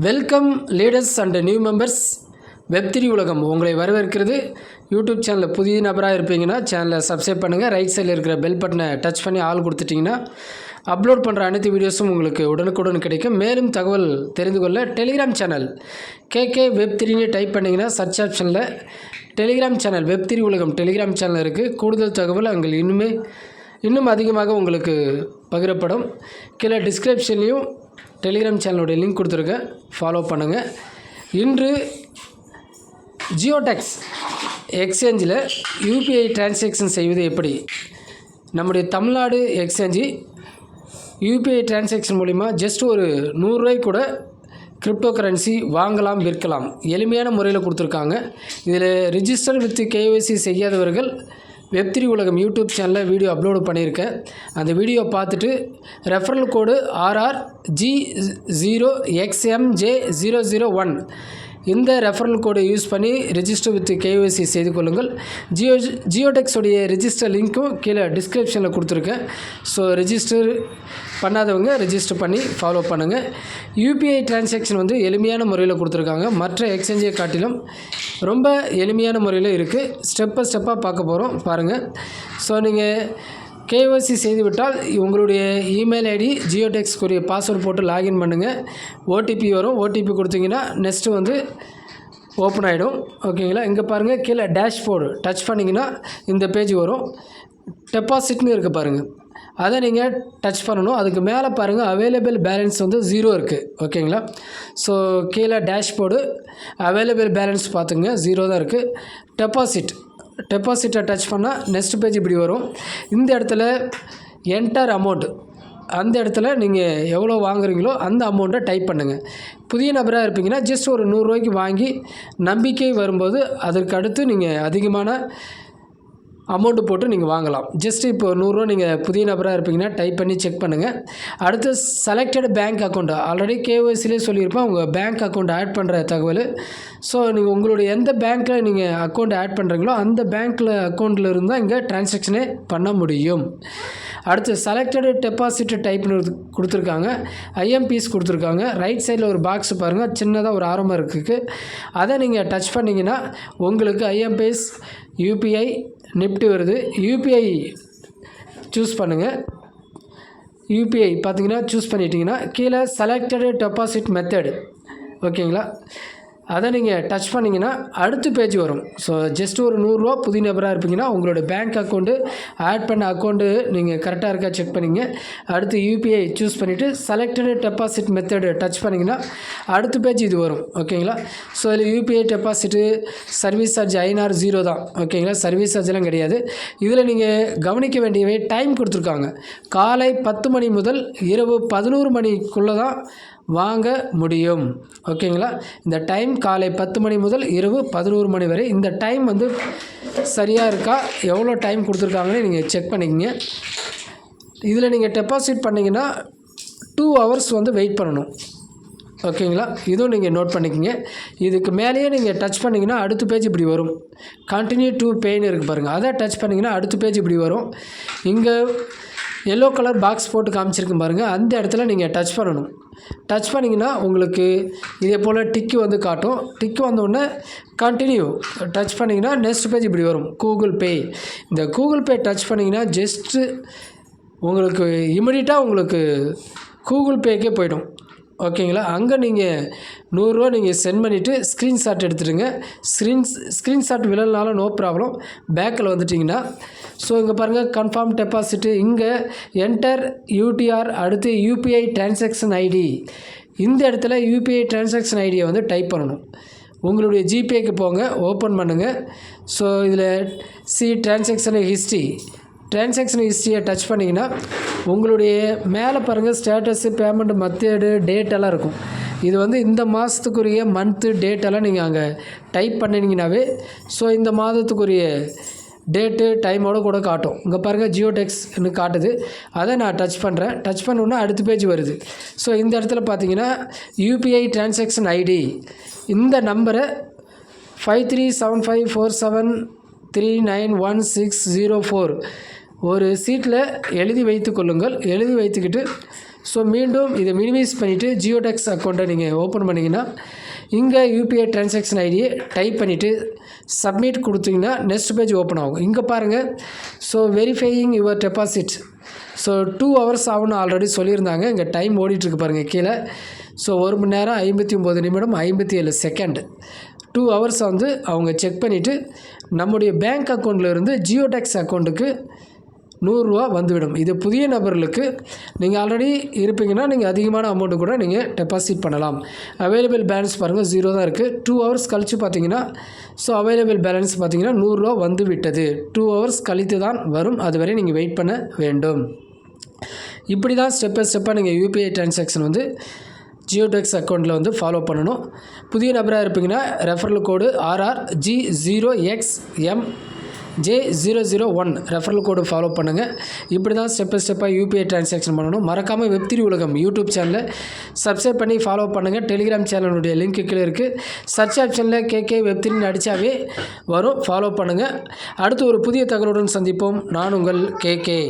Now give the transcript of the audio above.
Welcome leaders and new members. வெப்3 உலகம் உங்களை வரவேற்கிறது. யூடியூப் சேனலில் புதிய நபராக இருப்பீங்கன்னா சேனலை சப்ஸ்கிரைப் பண்ணுங்கள். ரைட் சைடில் இருக்கிற பெல் பட்டனை டச் பண்ணி ஆல் கொடுத்துட்டிங்கன்னா அப்லோட் பண்ணுற அனைத்து வீடியோஸும் உங்களுக்கு உடனுக்குடன் கிடைக்கும். மேலும் தகவல் தெரிந்து கொள்ள டெலிகிராம் சேனல் கேகே வெப்3ன்னு டைப் பண்ணிங்கன்னா சர்ச் ஆப்ஷனில் டெலிகிராம் சேனல் வெப்3 உலகம் டெலிகிராம் சேனல் இருக்குது. கூடுதல் தகவல் அங்கே இன்னும் அதிகமாக உங்களுக்கு பகிரப்படும். கீழே டிஸ்கிரிப்ஷன்லேயும் டெலிகிராம் சேனலுடைய லிங்க் கொடுத்துருக்கேன், ஃபாலோ பண்ணுங்கள். இன்று ஜியோடெக்ஸ் எக்ஸ்சேஞ்சில் யூபிஐ டிரான்சாக்ஷன் செய்வது எப்படி? நம்முடைய தமிழ்நாடு எக்ஸ்சேஞ்சு யூபிஐ டிரான்சாக்ஷன் மூலிமா ஜஸ்ட் ஒரு 100 ரூபாய் கூட கிரிப்டோ கரன்சி வாங்கலாம், விற்கலாம். எளிமையான முறையில் கொடுத்துருக்காங்க. இதில் ரிஜிஸ்டர் வித் கேஒய்சி செய்யாதவர்கள் வெப்3 உலகம் யூடியூப் சேனலில் வீடியோ அப்லோடு பண்ணியிருக்கேன். அந்த வீடியோ பார்த்துட்டு ரெஃபரல் கோடு RRG0XMJ001 இந்த ரெஃபரல் கோடை யூஸ் பண்ணி ரெஜிஸ்டர் வித் கேஒய்சி செய்து கொள்ளுங்கள். ஜியோடெக்ஸோடைய ரெஜிஸ்டர் லிங்க்கும் கீழே டிஸ்கிரிப்ஷனில் கொடுத்துருக்கேன். ஸோ ரெஜிஸ்டர் பண்ணாதவங்க ரெஜிஸ்டர் பண்ணி ஃபாலோ பண்ணுங்கள். யூபிஐ டிரான்சாக்ஷன் எளிமையான முறையில் கொடுத்துருக்காங்க. மற்ற எக்ஸ்சேஞ்சை காட்டிலும் ரொம்ப எளிமையான முறையில் இருக்குது. ஸ்டெப்பாக பார்க்க போகிறோம், பாருங்கள். ஸோ நீங்கள் கேஒய்சி செய்துவிட்டால் உங்களுடைய இமெயில் ஐடி ஜியோடெக்ஸ்க்குரிய பாஸ்வேர்டு போட்டு லாகின் பண்ணுங்கள். ஓடிபி வரும். ஓடிபி கொடுத்தீங்கன்னா நெக்ஸ்ட்டு ஓப்பன் ஆகிடும். ஓகேங்களா? இங்கே பாருங்கள், கீழே டேஷ்போர்டு டச் பண்ணிங்கன்னா இந்த பேஜ் வரும். டெபாசிட்னு இருக்குது பாருங்கள், அதை நீங்கள் டச் பண்ணணும். அதுக்கு மேலே பாருங்கள் அவைலபிள் பேலன்ஸ் 0 இருக்குது. ஓகேங்களா? ஸோ கீழே டேஷ்போர்டு அவைலபிள் பேலன்ஸ் பார்த்துங்க, 0 தான் இருக்குது. டெபாசிட்டை டச் பண்ணால் நெக்ஸ்ட் பேஜ் இப்படி வரும். இந்த இடத்துல என்டர் அமௌண்ட், அந்த இடத்துல நீங்கள் எவ்வளோ வாங்குறீங்களோ அந்த அமௌண்ட்டை டைப் பண்ணுங்கள். புதிய நபராக இருப்பீங்கன்னா ஜஸ்ட் ஒரு 100 ரூபாய்க்கு வாங்கி நம்பிக்கை வரும்போது அதற்கு அடுத்து நீங்கள் அதிகமான அமௌண்ட்டு போட்டு நீங்கள் வாங்கலாம். ஜஸ்ட்டு இப்போ 100 ரூபா நீங்கள் புதிய நபராக இருப்பீங்கன்னா டைப் பண்ணி செக் பண்ணுங்கள். அடுத்து செலக்டட் பேங்க் அக்கௌண்ட், ஆல்ரெடி கேஒய்சிலே சொல்லியிருப்பேன் உங்கள் பேங்க் அக்கௌண்ட் ஆட் பண்ணுற தகவல். ஸோ நீங்கள் உங்களுடைய எந்த பேங்க்கில் நீங்கள் அக்கௌண்ட் ஆட் பண்ணுறீங்களோ அந்த பேங்க்கில் அக்கௌண்ட்டில் இருந்தால் இங்கே டிரான்சாக்ஷனே பண்ண முடியும். அடுத்து செலக்டடு டெபாசிட் டைப்னு கொடுத்துருக்காங்க. ஐஎம்பிஎஸ் கொடுத்துருக்காங்க. ரைட் சைடில் ஒரு பாக்ஸ் பாருங்கள், சின்னதாக ஒரு ஆரம்பம் இருக்குது. அதை நீங்கள் டச் பண்ணிங்கன்னா உங்களுக்கு ஐஎம்பிஎஸ் யூபிஐ நிஃப்டி வருது. யூபிஐ சூஸ் பண்ணுங்கள். யூபிஐ பார்த்தீங்கன்னா சூஸ் பண்ணிட்டீங்கன்னா கீழே செலக்டடு டெபாசிட் மெத்தட், ஓகேங்களா? அதை நீங்கள் டச் பண்ணிங்கன்னா அடுத்த பேஜ் வரும். ஸோ ஜஸ்ட் ஒரு 100 ரூபா புதிய நபராக இருப்பீங்கன்னா உங்களோட பேங்க் அக்கௌண்ட்டு ஆட் பண்ண அக்கௌண்ட்டு நீங்கள் கரெக்டாக இருக்கா செக் பண்ணிங்க. அடுத்து யூபிஐ சூஸ் பண்ணிவிட்டு செலக்டடு டெபாசிட் மெத்தடு டச் பண்ணிங்கன்னா அடுத்த பேஜ் இது வரும். ஓகேங்களா? ஸோ இதில் UPI deposit service charge INR 0 தான். ஓகேங்களா? சர்வீஸ் சார்ஜெலாம் கிடையாது. இதில் நீங்கள் கவனிக்க வேண்டியவை டைம் கொடுத்துருக்காங்க. காலை 10 மணி முதல் இரவு 11 மணிக்குள்ளே தான் வாங்க முடியும். ஓகேங்களா? இந்த டைம் காலை 10 மணி முதல் இரவு 11 மணி வரை. இந்த டைம் சரியாக இருக்கா, எவ்வளோ டைம் கொடுத்துருக்காங்கன்னு நீங்கள் செக் பண்ணிக்கங்க. இதில் நீங்கள் டெபாசிட் பண்ணிங்கன்னா 2 ஹவர்ஸ் வெயிட் பண்ணணும். ஓகேங்களா? இதுவும் நீங்கள் நோட் பண்ணிக்கங்க. இதுக்கு மேலேயே நீங்கள் டச் பண்ணிங்கன்னா அடுத்த பேஜ் இப்படி வரும். கண்டினியூ டு பேன்னு இருக்குது பாருங்கள், அதை டச் பண்ணிங்கன்னா அடுத்த பேஜ் இப்படி வரும். இங்கே எல்லோ கலர் பாக்ஸ் போட்டு காமிச்சிருக்கும் பாருங்கள், அந்த இடத்துல நீங்கள் டச் பண்ணணும். டச் பண்ணிங்கன்னா உங்களுக்கு இதே போல் டிக்கு காட்டும். டிக்கு வந்தோடனே கண்டினியூ டச் பண்ணிங்கன்னா நெக்ஸ்ட் பேஜ் இப்படி வரும். கூகுள் பே, இந்த கூகுள் பே டச் பண்ணிங்கன்னா ஜஸ்ட்டு உங்களுக்கு இமிடியட்டாக உங்களுக்கு கூகுள் பேக்கே போய்டும். ஓகேங்களா? அங்கே நீங்கள் 100 ரூபா நீங்கள் சென்ட் பண்ணிவிட்டு ஸ்க்ரீன்ஷாட் எடுத்துடுங்க. ஸ்க்ரீன்ஷாட் விழலனாலும் நோ ப்ராப்ளம். பேக்கில் வந்துட்டிங்கன்னா ஸோ இங்கே பாருங்கள் கன்ஃபார்ம் டெபாசிட்டு, இங்கே என்டர் யூடிஆர், அடுத்து யூபிஐ டிரான்சாக்ஷன் ஐடி. இந்த இடத்துல யூபிஐ டிரான்சாக்ஷன் ஐடியை டைப் பண்ணணும். உங்களுடைய ஜிபேக்கு போங்க, ஓப்பன் பண்ணுங்கள். ஸோ இதில் டிரான்சாக்ஷன் ஹிஸ்ட்ரியை டச் பண்ணிங்கன்னா உங்களுடைய மேலே பாருங்கள் ஸ்டேட்டஸு, பேமெண்ட் மெத்தடு, டேட்டெல்லாம் இருக்கும். இது இந்த மாதத்துக்குரிய மந்த்து டேட்டெல்லாம் நீங்கள் அங்கே டைப் பண்ணினீங்கன்னாவே ஸோ இந்த மாதத்துக்குரிய டேட்டு டைமோடு கூட காட்டும். இங்கே பாருங்கள் ஜியோடெக்ஸ்னு காட்டுது, அதை நான் டச் பண்ணுறேன். டச் பண்ணோன்னா அடுத்த பேஜ் வருது. ஸோ இந்த இடத்துல பார்த்தீங்கன்னா யூபிஐ டிரான்சாக்ஷன் ஐடி, இந்த நம்பரை 537547391604 ஒரு சீட்டில் எழுதி வைத்து கொள்ளுங்கள். எழுதி வைத்துக்கிட்டு ஸோ மீண்டும் இதை மினிமைஸ் பண்ணிவிட்டு ஜியோடெக்ஸ் அக்கௌண்ட்டை நீங்கள் ஓப்பன் பண்ணிங்கன்னா இங்கே யூபிஐ ட்ரான்சாக்ஷன் ஐடியை டைப் பண்ணிவிட்டு சப்மிட் கொடுத்தீங்கன்னா நெக்ஸ்ட் பேஜ் ஓப்பன் ஆகும். இங்கே பாருங்கள், so verifying your deposit. So 2 hours ஆகும்னு ஆல்ரெடி சொல்லியிருந்தாங்க. இங்கே டைம் ஓடிட்டுருக்கு பாருங்கள் கீழே. ஸோ 1 மணி நேரம் 59 நிமிடம் 57 செகண்ட். 2 hours வந்து அவங்க செக் பண்ணிவிட்டு நம்முடைய பேங்க் அக்கௌண்ட்லேருந்து ஜியோடெக்ஸ் அக்கௌண்ட்டுக்கு 100 ரூபா வந்துவிடும். இது புதிய நபர்களுக்கு. நீங்கள் ஆல்ரெடி இருப்பீங்கன்னா நீங்கள் அதிகமான அமௌண்ட்டு கூட நீங்கள் டெபாசிட் பண்ணலாம். அவைலபிள் பேலன்ஸ் பாருங்கள் 0 தான் இருக்குது. 2 hours கழித்து பார்த்தீங்கன்னா ஸோ அவைலபிள் பேலன்ஸ் பார்த்தீங்கன்னா 100 ரூபா வந்து விட்டது. 2 hours கழித்து தான் வரும், அதுவரை நீங்கள் வெயிட் பண்ண வேண்டும். இப்படி தான் ஸ்டெப் பை ஸ்டெப்பாக நீங்கள் யூபிஐ ட்ரான்சாக்ஷன் வந்து ஜியோடெக்ஸ் அக்கௌண்ட்டில் வந்து ஃபாலோ பண்ணணும். புதிய நபராக இருப்பீங்கன்னா referral code RRG0XMJ001 referral code follow பண்ணுங்கள். இப்படி தான் ஸ்டெப் பை ஸ்டெப்பாக யூபிஐ ட்ரான்சாக்ஷன் பண்ணணும். மறக்காமல் வெப்3 உலகம் யூடியூப் சேனலை சப்ஸ்கிரைப் பண்ணி ஃபாலோ பண்ணுங்கள். டெலிகிராம் சேனலுடைய லிங்க் கீழே இருக்குது. சர்ச் ஆப்ஷனில் கேகே வெப்3 அடித்தாவே வரும், ஃபாலோ பண்ணுங்கள். அடுத்து ஒரு புதிய தகவலுடன் சந்திப்போம். நான் உங்கள் கேகே.